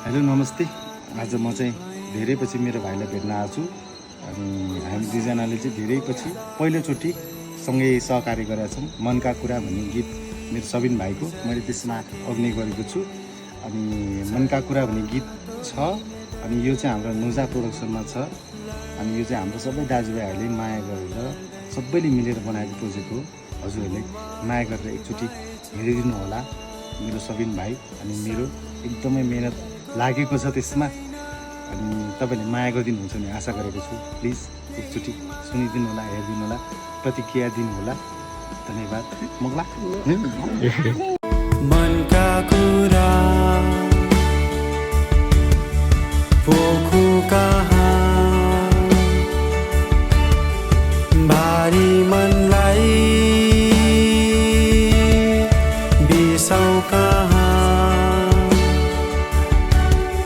Hello नमस्ते। आज म चाहिँ धेरै पछि मेरो भाइलाई भेट्न आएको छु अनि हामी दुईजनाले चाहिँ धेरै पछि पहिलोचोटि सँगै सहकार्य गरेका छौँ। मनका कुरा भन्ने गीत मेरो सबिन भाइको मैले त्यसमा अभिनय गरेको छु अनि मनका कुरा भन्ने गीत छ अनि यो चाहिँ हाम्रो नुजा प्रोडक्सनमा छ अनि यो चाहिँ हाम्रो सबै दाजुभाइहरूले माया गरेर सबैले मिलेर बनाएको प्रोजेक्ट हो। हजुरहरूले माया गरेर एकचोटि हेरिदिनु होला। मेरो सबिन भाइ अनि मेरो एकदमै मेहनत लागेको छ त्यसमा अनि तपाईँले माया गरिदिनुहुन्छ भन्ने आशा गरेको छु। प्लिज एकचोटि सुनिदिनु होला, हेरिदिनु होला, प्रतिक्रिया दिनु होला। धन्यवाद। मगला मनका